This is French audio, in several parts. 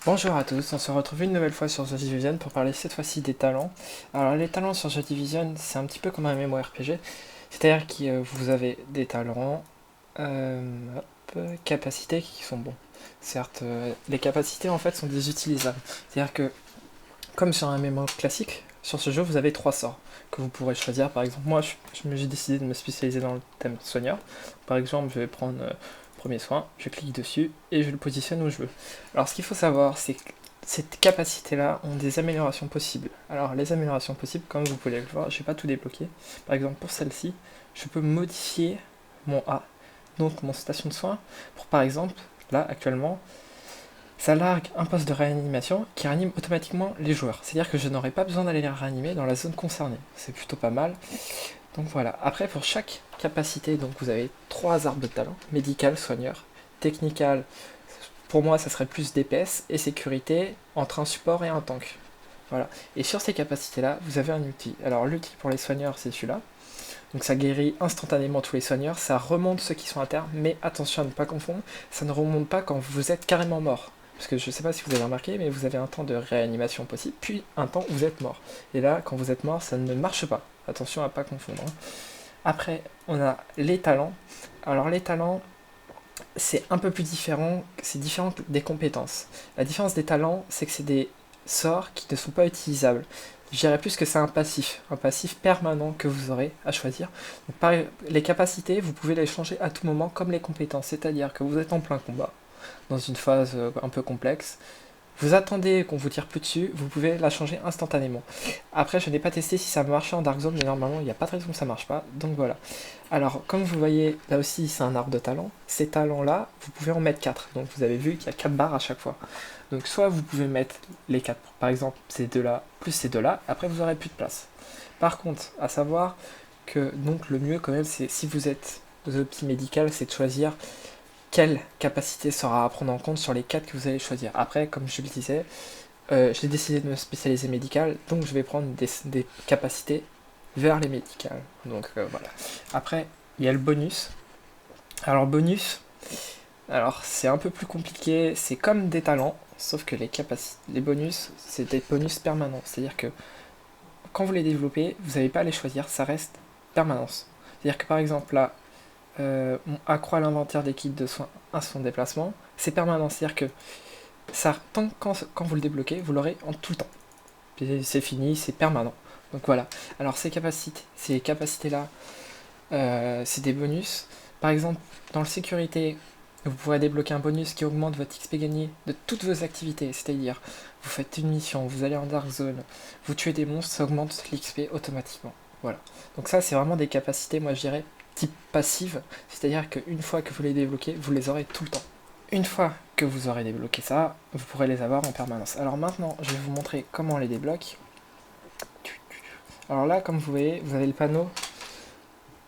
Bonjour à tous, on se retrouve une nouvelle fois sur The Division pour parler cette fois-ci des talents. Alors les talents sur The Division, c'est un petit peu comme un MMORPG, c'est-à-dire que vous avez des talents, capacités qui sont bons. Certes, les capacités en fait sont des utilisables, c'est-à-dire que comme sur un MMO classique, sur ce jeu vous avez trois sorts que vous pourrez choisir. Par exemple, moi j'ai décidé de me spécialiser dans le thème soigneur. Par exemple, je vais prendre premier soin, je clique dessus et je le positionne où je veux. Alors ce qu'il faut savoir, c'est que ces capacités-là ont des améliorations possibles. Alors les améliorations possibles, comme vous pouvez le voir, je ne vais pas tout débloquer. Par exemple pour celle-ci, je peux modifier mon A, donc mon station de soins, pour par exemple, là actuellement, ça largue un poste de réanimation qui réanime automatiquement les joueurs. C'est-à-dire que je n'aurai pas besoin d'aller les réanimer dans la zone concernée. C'est plutôt pas mal. Donc voilà. Après, pour chaque capacité, donc vous avez trois arbres de talent: médical, soigneur, technical. Pour moi, ça serait plus DPS et sécurité entre un support et un tank. Voilà. Et sur ces capacités-là, vous avez un outil. Alors l'outil pour les soigneurs, c'est celui-là. Donc ça guérit instantanément tous les soigneurs, ça remonte ceux qui sont à terre, mais attention à ne pas confondre, ça ne remonte pas quand vous êtes carrément mort. Parce que je ne sais pas si vous avez remarqué, mais vous avez un temps de réanimation possible, puis un temps où vous êtes mort. Et là, quand vous êtes mort, ça ne marche pas. Attention à ne pas confondre, hein. Après, on a les talents. Alors les talents, c'est un peu plus différent, c'est différent des compétences. La différence des talents, c'est que c'est des sorts qui ne sont pas utilisables. Je dirais plus que c'est un passif permanent que vous aurez à choisir. Donc, les capacités, vous pouvez les changer à tout moment comme les compétences, c'est-à-dire que vous êtes en plein combat, dans une phase un peu complexe, vous attendez qu'on vous tire plus dessus, vous pouvez la changer instantanément. Après, je n'ai pas testé si ça marchait en Dark Zone, mais normalement, il n'y a pas de raison que ça marche pas, donc voilà. Alors, comme vous voyez, là aussi, c'est un arbre de talent. Ces talents-là, vous pouvez en mettre 4. Donc, vous avez vu qu'il y a 4 barres à chaque fois. Donc, soit vous pouvez mettre les 4, par exemple, ces deux-là, plus ces deux-là, après, vous aurez plus de place. Par contre, à savoir que, donc, le mieux, quand même, c'est si vous êtes aux optis médicales, c'est de choisir quelle capacité sera à prendre en compte sur les 4 que vous allez choisir. Après, comme je le disais, j'ai décidé de me spécialiser médical, donc je vais prendre des capacités vers les médicales. Donc voilà. Après, il y a le bonus. Alors bonus, alors c'est un peu plus compliqué, c'est comme des talents, sauf que les bonus, c'est des bonus permanents. C'est-à-dire que quand vous les développez, vous n'avez pas à les choisir, ça reste permanence. C'est-à-dire que par exemple là, on accroît l'inventaire des kits de soins à son déplacement, c'est permanent. C'est-à-dire que ça, quand vous le débloquez, vous l'aurez en tout le temps. Puis c'est fini, c'est permanent. Donc voilà. Alors ces capacités-là, c'est des bonus. Par exemple, dans le sécurité, vous pourrez débloquer un bonus qui augmente votre XP gagné de toutes vos activités. C'est-à-dire, vous faites une mission, vous allez en Dark Zone, vous tuez des monstres, ça augmente l'XP automatiquement. Voilà. Donc ça, c'est vraiment des capacités, moi je dirais, type passive. C'est-à-dire qu'une fois que vous les débloquez, vous les aurez tout le temps. Une fois que vous aurez débloqué ça, vous pourrez les avoir en permanence. Alors maintenant, je vais vous montrer comment on les débloque. Alors là, comme vous voyez, vous avez le panneau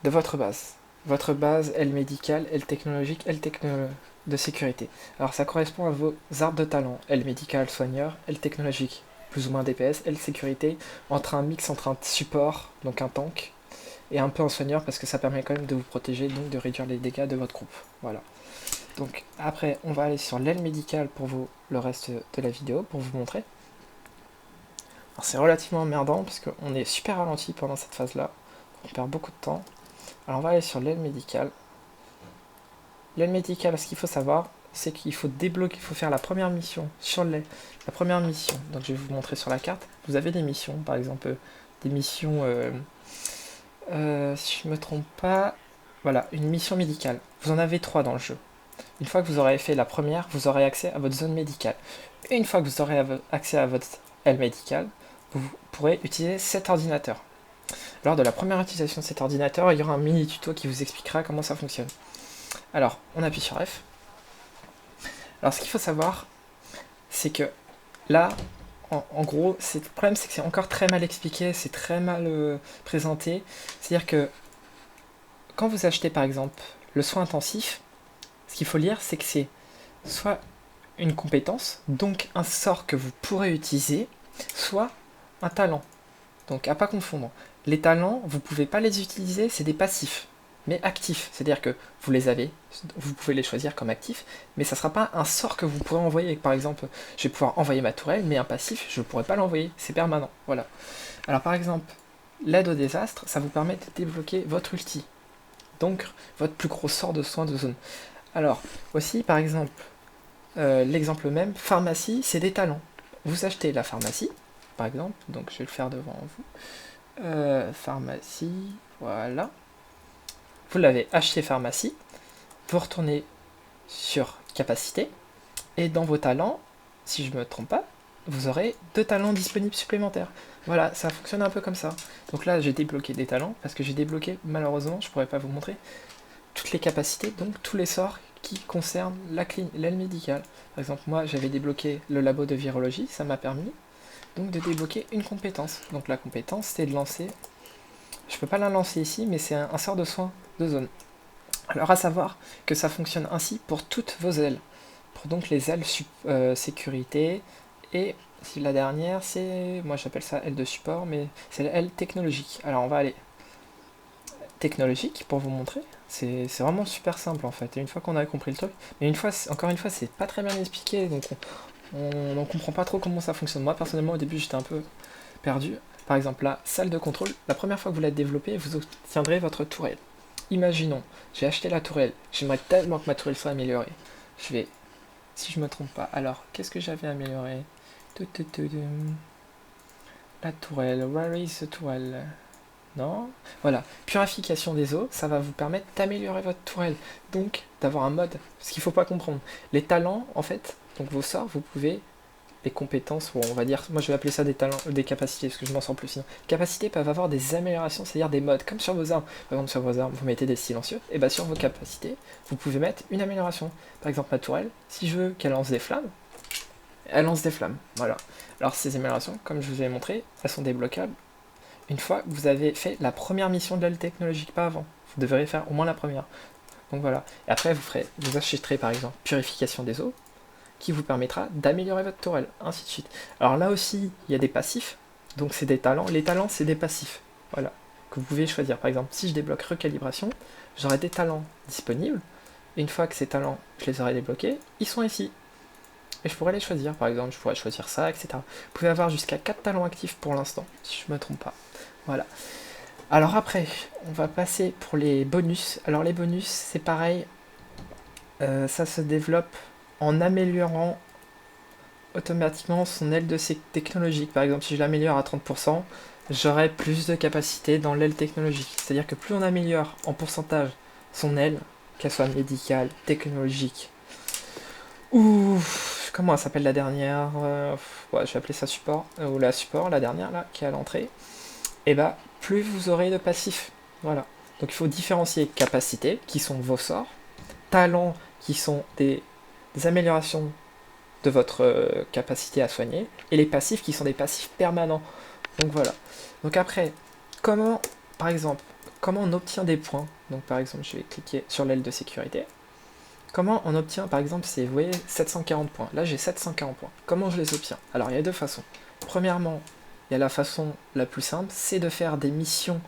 de votre base. Votre base, elle médicale, elle technologique, elle de sécurité. Alors ça correspond à vos arbres de talent. Elle médicale, soigneur, elle technologique, plus ou moins DPS, elle sécurité, entre un mix entre un support, donc un tank, et un peu un soigneur parce que ça permet quand même de vous protéger, donc de réduire les dégâts de votre groupe. Voilà. Donc après, on va aller sur l'aile médicale pour vous le reste de la vidéo, pour vous montrer. Alors c'est relativement emmerdant parce qu'on est super ralenti pendant cette phase-là. On perd beaucoup de temps. Alors on va aller sur l'aile médicale. L'aile médicale, ce qu'il faut savoir, c'est qu'il faut débloquer, il faut faire la première mission sur l'aile. La première mission, donc je vais vous montrer sur la carte. Vous avez des missions, par exemple des missions, si je ne me trompe pas, voilà, une mission médicale. Vous en avez 3 dans le jeu. Une fois que vous aurez fait la première, vous aurez accès à votre zone médicale. Et une fois que vous aurez accès à votre aile médicale, vous pourrez utiliser cet ordinateur. Lors de la première utilisation de cet ordinateur, il y aura un mini tuto qui vous expliquera comment ça fonctionne. Alors, on appuie sur F. Alors, ce qu'il faut savoir, c'est que là, en gros, le problème, c'est que c'est encore très mal expliqué, c'est très mal présenté. C'est-à-dire que quand vous achetez, par exemple, le soin intensif, ce qu'il faut lire, c'est que c'est soit une compétence, donc un sort que vous pourrez utiliser, soit un talent. Donc à pas confondre. Les talents, vous pouvez pas les utiliser, c'est des passifs. mais actifs. C'est-à-dire que vous les avez, vous pouvez les choisir comme actifs, mais ça ne sera pas un sort que vous pourrez envoyer. Par exemple, je vais pouvoir envoyer ma tourelle, mais un passif, je ne pourrai pas l'envoyer. C'est permanent. Voilà. Alors par exemple, l'aide au désastre, ça vous permet de débloquer votre ulti. Donc, votre plus gros sort de soin de zone. Alors, aussi, par exemple, l'exemple même, pharmacie, c'est des talents. Vous achetez la pharmacie, par exemple, donc je vais le faire devant vous. Pharmacie, voilà. Vous l'avez acheté pharmacie, vous retournez sur capacité, et dans vos talents, si je ne me trompe pas, vous aurez 2 talents disponibles supplémentaires. Voilà, ça fonctionne un peu comme ça. Donc là, j'ai débloqué des talents, parce que j'ai débloqué, malheureusement, je pourrais pas vous montrer, toutes les capacités, donc tous les sorts qui concernent l'aile médicale. Par exemple, moi, j'avais débloqué le labo de virologie, ça m'a permis donc de débloquer une compétence. Donc la compétence, c'est de lancer... Je peux pas la lancer ici, mais c'est un sort de soin de zone. Alors à savoir que ça fonctionne ainsi pour toutes vos ailes. Pour donc les ailes sécurité, et si la dernière, c'est... Moi j'appelle ça aile de support, mais c'est l'aile technologique. Alors on va aller technologique pour vous montrer. C'est vraiment super simple en fait. Et une fois qu'on a compris le truc, mais encore une fois, c'est pas très bien expliqué, donc on n'en comprend pas trop comment ça fonctionne. Moi personnellement au début j'étais un peu perdu. Par exemple la salle de contrôle, la première fois que vous la développez, vous obtiendrez votre tourelle. Imaginons, j'ai acheté la tourelle, j'aimerais tellement que ma tourelle soit améliorée. Je vais, si je me trompe pas, alors qu'est-ce que j'avais amélioré? La tourelle, where is the tourelle? Non. Voilà. Purification des eaux, ça va vous permettre d'améliorer votre tourelle. Donc, d'avoir un mode. Ce qu'il ne faut pas comprendre. Les talents, en fait, donc vos sorts, vous pouvez... Les compétences, ou on va dire... Moi, je vais appeler ça des talents, des capacités, parce que je m'en sens plus sinon. Capacités peuvent avoir des améliorations, c'est-à-dire des modes, comme sur vos armes. Par exemple, sur vos armes, vous mettez des silencieux. Et bien, sur vos capacités, vous pouvez mettre une amélioration. Par exemple, ma tourelle, si je veux qu'elle lance des flammes, elle lance des flammes. Voilà. Alors, ces améliorations, comme je vous ai montré, elles sont débloquables une fois que vous avez fait la première mission de l'aile technologique, pas avant. Vous devrez faire au moins la première. Donc voilà. Et après, vous achèterez par exemple Purification des eaux, qui vous permettra d'améliorer votre tourelle, ainsi de suite. Alors là aussi, il y a des passifs, donc c'est des talents. Les talents, c'est des passifs, voilà, que vous pouvez choisir. Par exemple, si je débloque recalibration, j'aurai des talents disponibles. Et une fois que ces talents, je les aurai débloqués, ils sont ici. Et je pourrais les choisir, par exemple, je pourrais choisir ça, etc. Vous pouvez avoir jusqu'à 4 talents actifs pour l'instant, si je ne me trompe pas. Voilà. Alors après, on va passer pour les bonus. Alors les bonus, c'est pareil, ça se développe en améliorant automatiquement son aile de technologique. Par exemple, si je l'améliore à 30%, j'aurai plus de capacité dans l'aile technologique. C'est-à-dire que plus on améliore en pourcentage son aile, qu'elle soit médicale, technologique, ou comment elle s'appelle la dernière, ouais, je vais appeler ça support, ou la support, la dernière là, qui est à l'entrée, et bah plus vous aurez de passifs. Voilà. Donc il faut différencier capacités, qui sont vos sorts, talents, qui sont des améliorations de votre capacité à soigner, et les passifs qui sont des passifs permanents. Donc voilà. Donc après, par exemple, comment on obtient des points? Donc par exemple, je vais cliquer sur l'aile de sécurité. Comment on obtient, par exemple, vous voyez, 740 points. Là, j'ai 740 points. Comment je les obtiens? Alors, il y a deux façons. Premièrement, il y a la façon la plus simple, c'est de faire des missions,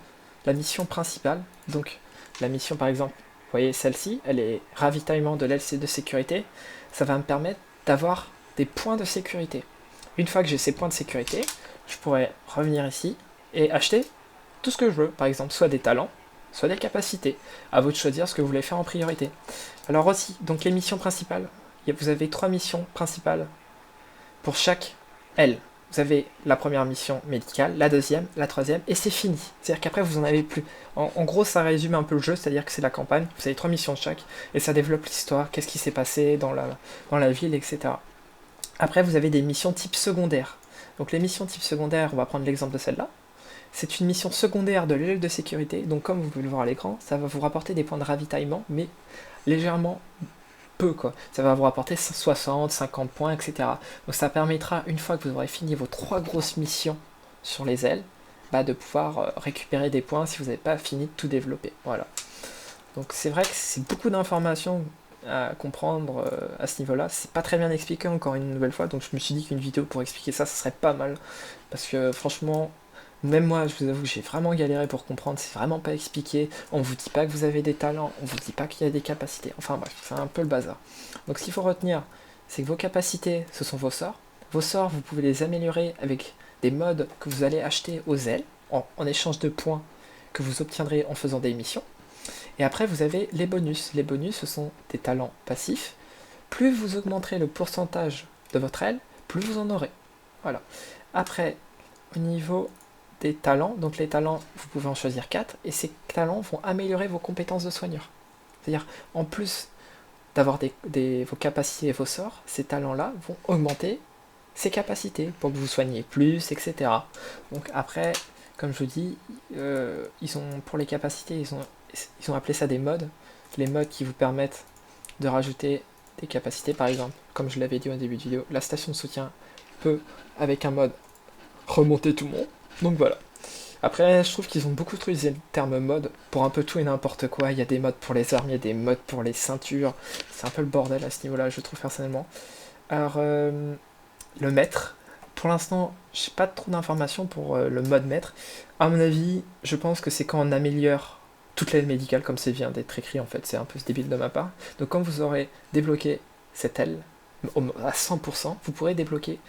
la mission principale. Donc, la mission, par exemple, vous voyez, celle-ci, elle est ravitaillement de l'aile de sécurité. Ça va me permettre d'avoir des points de sécurité. Une fois que j'ai ces points de sécurité, je pourrais revenir ici et acheter tout ce que je veux. Par exemple, soit des talents, soit des capacités. À vous de choisir ce que vous voulez faire en priorité. Alors aussi, donc les missions principales, vous avez 3 missions principales pour chaque aile. Vous avez la première mission médicale, la deuxième, la troisième, et c'est fini. C'est-à-dire qu'après, vous n'en avez plus. En gros, ça résume un peu le jeu, c'est-à-dire que c'est la campagne, vous avez 3 missions de chaque, et ça développe l'histoire, qu'est-ce qui s'est passé dans la ville, etc. Après, vous avez des missions type secondaire. Donc les missions type secondaire, on va prendre l'exemple de celle-là. C'est une mission secondaire de l'aile de sécurité, donc comme vous pouvez le voir à l'écran, ça va vous rapporter des points de ravitaillement, mais légèrement peu, quoi. Ça va vous rapporter 60, 50 points, etc. Donc ça permettra, une fois que vous aurez fini vos 3 grosses missions sur les ailes, de pouvoir récupérer des points si vous n'avez pas fini de tout développer. Voilà. Donc c'est vrai que c'est beaucoup d'informations à comprendre à ce niveau-là. C'est pas très bien expliqué encore une nouvelle fois, donc je me suis dit qu'une vidéo pour expliquer ça, ce serait pas mal. Parce que franchement, Même moi, je vous avoue que j'ai vraiment galéré pour comprendre, c'est vraiment pas expliqué. On vous dit pas que vous avez des talents, on vous dit pas qu'il y a des capacités. Enfin bref, c'est un peu le bazar. Donc ce qu'il faut retenir, c'est que vos capacités, ce sont vos sorts. Vos sorts, vous pouvez les améliorer avec des modes que vous allez acheter aux ailes, en échange de points que vous obtiendrez en faisant des missions. Et après, vous avez les bonus. Les bonus, ce sont des talents passifs. Plus vous augmenterez le pourcentage de votre aile, plus vous en aurez. Voilà. Après, au niveau des talents, donc les talents, vous pouvez en choisir 4, et ces talents vont améliorer vos compétences de soigneur. C'est-à-dire, en plus d'avoir vos capacités et vos sorts, ces talents-là vont augmenter ses capacités pour que vous soigniez plus, etc. Donc après, comme je vous dis, pour les capacités, ils ont appelé ça des modes. Les modes qui vous permettent de rajouter des capacités, par exemple, comme je l'avais dit au début de vidéo, la station de soutien peut, avec un mode, remonter tout le monde. Donc voilà. Après, je trouve qu'ils ont beaucoup utilisé le terme mode pour un peu tout et n'importe quoi. Il y a des modes pour les armes, il y a des modes pour les ceintures. C'est un peu le bordel à ce niveau-là, je trouve personnellement. Alors, le maître, pour l'instant, j'ai pas trop d'informations pour le mode maître. À mon avis, je pense que c'est quand on améliore toute l'aide médicale, comme c'est vient d'être écrit en fait, c'est un peu débile de ma part. Donc quand vous aurez débloqué cette aile à 100%, vous pourrez débloquer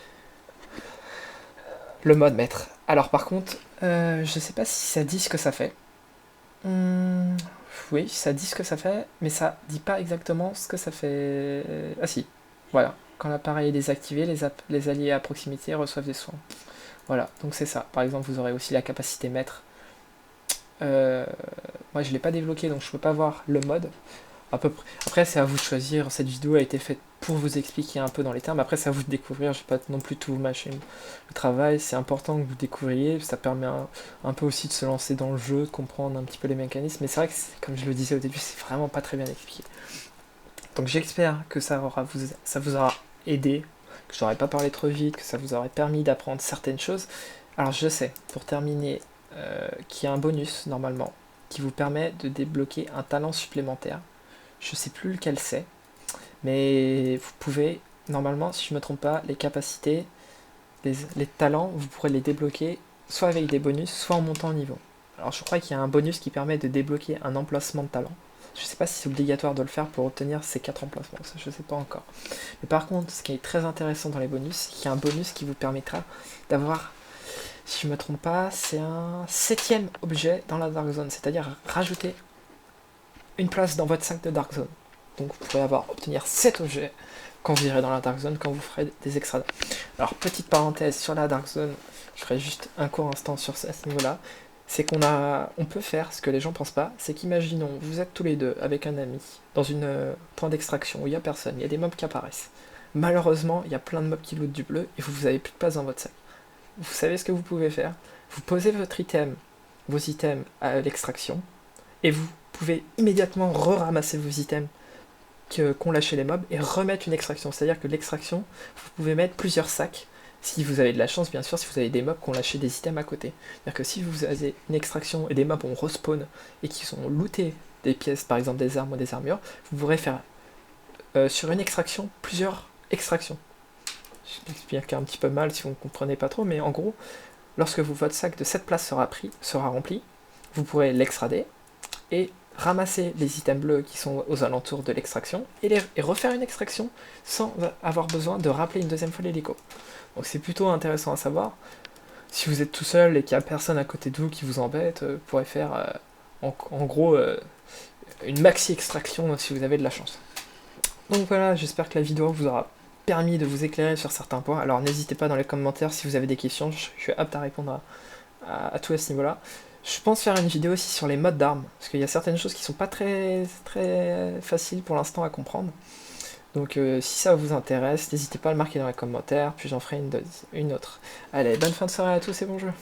le mode maître. Alors par contre, je sais pas si ça dit ce que ça fait. Oui, ça dit ce que ça fait, mais ça dit pas exactement ce que ça fait. Ah si, voilà. Quand l'appareil est désactivé, les alliés à proximité reçoivent des soins. Voilà, donc c'est ça. Par exemple, vous aurez aussi la capacité maître. Moi, je l'ai pas débloqué, donc je peux pas voir le mode. À peu près. Après, c'est à vous de choisir. Cette vidéo a été faite pour vous expliquer un peu dans les termes. Après, c'est à vous de découvrir. Je vais pas non plus tout vous mâcher le travail. C'est important que vous découvriez. Ça permet un peu aussi de se lancer dans le jeu, de comprendre un petit peu les mécanismes. Mais c'est vrai que, comme je le disais au début, c'est vraiment pas très bien expliqué. Donc j'espère que ça vous aura aidé, que je n'aurai pas parlé trop vite, que ça vous aurait permis d'apprendre certaines choses. Alors je sais, pour terminer, qu'il y a un bonus normalement qui vous permet de débloquer un talent supplémentaire. Je sais plus lequel c'est, mais vous pouvez, normalement, si je ne me trompe pas, les capacités, les talents, vous pourrez les débloquer soit avec des bonus, soit en montant en niveau. Alors je crois qu'il y a un bonus qui permet de débloquer un emplacement de talent. Je ne sais pas si c'est obligatoire de le faire pour obtenir ces 4 emplacements, ça je ne sais pas encore. Mais par contre, ce qui est très intéressant dans les bonus, c'est qu'il y a un bonus qui vous permettra d'avoir, si je ne me trompe pas, c'est un 7ème objet dans la Dark Zone, c'est-à-dire rajouter une place dans votre sac de Dark Zone. Donc vous pourrez obtenir 7 objets quand vous irez dans la Dark Zone, quand vous ferez des extras. Alors petite parenthèse sur la Dark Zone, je ferai juste un court instant sur ce niveau-là. C'est on peut faire ce que les gens pensent pas, c'est qu'imaginons, vous êtes tous les deux avec un ami dans une point d'extraction où il n'y a personne, il y a des mobs qui apparaissent. Malheureusement, il y a plein de mobs qui lootent du bleu et vous avez plus de place dans votre sac. Vous savez ce que vous pouvez faire? Vous posez vos items à l'extraction, et vous pouvez immédiatement ramasser vos items qu'ont lâché les mobs et remettre une extraction. C'est-à-dire que l'extraction, vous pouvez mettre plusieurs sacs. Si vous avez de la chance, bien sûr, si vous avez des mobs qui ont lâché des items à côté. C'est-à-dire que si vous avez une extraction et des mobs ont respawn et qui sont lootés des pièces, par exemple des armes ou des armures, vous pourrez faire sur une extraction plusieurs extractions. Je l'explique un petit peu mal si vous ne comprenez pas trop, mais en gros, lorsque votre sac de cette place sera rempli, vous pourrez l'extrader et ramasser les items bleus qui sont aux alentours de l'extraction et refaire une extraction sans avoir besoin de rappeler une deuxième fois l'hélico. Donc c'est plutôt intéressant à savoir. Si vous êtes tout seul et qu'il n'y a personne à côté de vous qui vous embête, vous pourrez faire en gros une maxi extraction si vous avez de la chance. Donc voilà, j'espère que la vidéo vous aura permis de vous éclairer sur certains points. Alors n'hésitez pas dans les commentaires si vous avez des questions, je suis apte à répondre à tout à ce niveau-là. Je pense faire une vidéo aussi sur les modes d'armes, parce qu'il y a certaines choses qui sont pas très faciles pour l'instant à comprendre. Donc si ça vous intéresse, n'hésitez pas à le marquer dans les commentaires, puis j'en ferai une autre. Allez, bonne fin de soirée à tous et bon jeu.